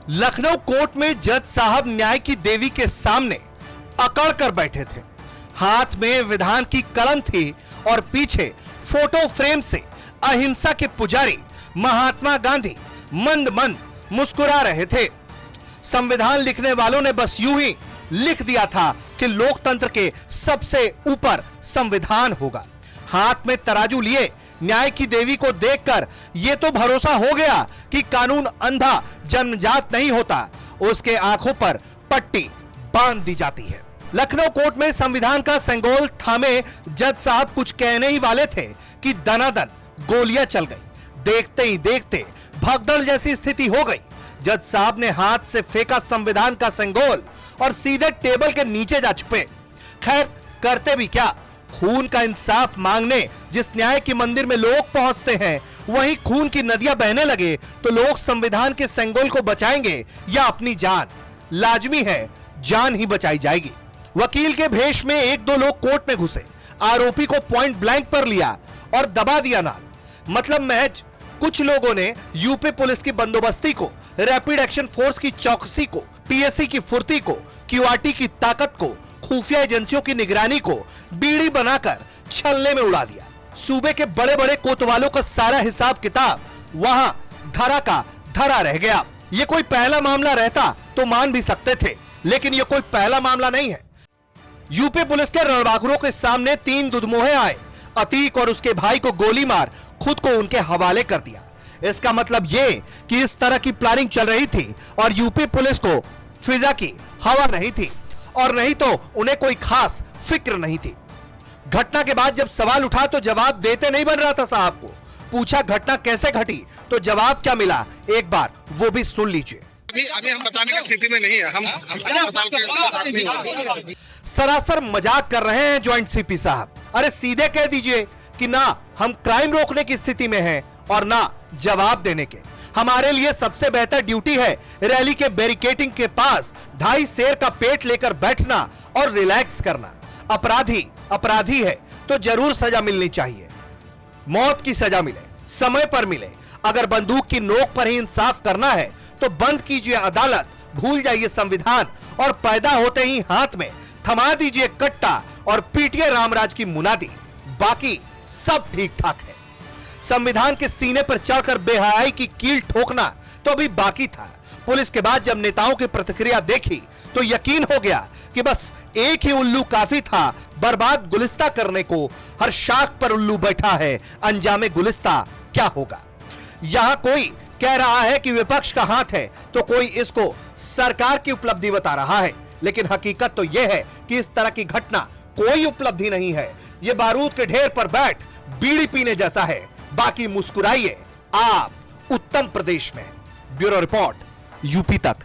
Lucknow court में जज साहब न्याय की देवी के सामने अकड़ कर बैठे थे। हाथ में विधान की कलम थी और पीछे फोटो फ्रेम से अहिंसा के पुजारी महात्मा गांधी मंद मंद मुस्कुरा रहे थे। संविधान लिखने वालों ने बस यूं ही लिख दिया था कि लोकतंत्र के सबसे ऊपर संविधान होगा। हाथ में तराजू लिए न्याय की देवी को देखकर यह तो भरोसा हो गया कि कानून अंधा जन्मजात नहीं होता, उसके आंखों पर पट्टी बांध दी जाती है। लखनऊ कोर्ट में संविधान का सेंगोल थामे जज साहब कुछ कहने ही वाले थे कि दनादन गोलियां चल गई। देखते ही देखते भगदड़ जैसी स्थिति हो गई। जज साहब ने हाथ से फेंका संविधान का सेंगोल और सीधे टेबल के नीचे जा छुपे। खैर करते भी क्या, खून का इंसाफ मांगने जिस न्याय के मंदिर में लोग पहुंचते हैं, वहीं खून की नदियां बहने लगे तो लोग संविधान के सेंगोल को बचाएंगे या अपनी जान? लाजमी है जान ही बचाई जाएगी। वकील के भेष में एक दो लोग कोर्ट में घुसे, आरोपी को पॉइंट ब्लैंक पर लिया और दबा दिया नाल। मतलब महज कुछ लोगों ने यूपी पुलिस की बंदोबस्ती को, रैपिड एक्शन फोर्स की चौकसी को, पीएससी की फुर्ती को, क्यूआरटी की ताकत को, खुफिया एजेंसियों की निगरानी को बीड़ी बनाकर छलने में उड़ा दिया। सूबे के बड़े बड़े कोतवालों का सारा हिसाब किताब वहां धरा का धरा रह गया। ये कोई पहला मामला रहता तो मान भी सकते थे, लेकिन ये कोई पहला मामला नहीं है। यूपी पुलिस के रणबांकुरों के सामने तीन दुधमुहे आए। अतीक और उसके भाई को गोली मार खुद को उनके हवाले कर दिया। इसका मतलब यह कि इस तरह की प्लानिंग चल रही थी और यूपी पुलिस को फिजा की हवा नहीं थी और नहीं तो उन्हें कोई खास फिक्र नहीं थी। घटना के बाद जब सवाल उठा तो जवाब देते नहीं बन रहा था साहब को। पूछा घटना कैसे घटी तो जवाब क्या मिला, एक बार वो भी सुन लीजिए। अभी हम बताने की स्थिति में नहीं है। हम सरासर मजाक कर रहे हैं ज्वाइंट सीपी साहब। अरे सीधे कह दीजिए कि ना हम क्राइम रोकने की स्थिति में हैं और ना जवाब देने के। हमारे लिए सबसे बेहतर ड्यूटी है रैली के बैरिकेडिंग के पास 2.5 शेर का पेट लेकर बैठना और रिलैक्स करना। अपराधी अपराधी है तो जरूर सजा मिलनी चाहिए, मौत की सजा मिले, समय पर मिले। अगर बंदूक की नोक पर ही इंसाफ करना है तो बंद कीजिए अदालत, भूल जाइए संविधान और पैदा होते ही हाथ में थमा दीजिए कट्टा और पीटिए रामराज की मुनादी। बाकी सब ठीक ठाक है। संविधान के सीने पर चढ़कर बेहयाई की कील ठोकना तो अभी बाकी था। पुलिस के बाद जब नेताओं की प्रतिक्रिया देखी तो यकीन हो गया कि बस एक ही उल्लू काफी था बर्बाद गुलिस्ता करने को। हर शाख पर उल्लू बैठा है, अंजामे गुलिस्ता क्या होगा। यहां कोई कह रहा है कि विपक्ष का हाथ है तो कोई इसको सरकार की उपलब्धि बता रहा है, लेकिन हकीकत तो यह है कि इस तरह की घटना कोई उपलब्धि नहीं है। यह बारूद के ढेर पर बैठ बीड़ी पीने जैसा है। बाकी मुस्कुराइए, आप उत्तम प्रदेश में। ब्यूरो रिपोर्ट, यूपी तक।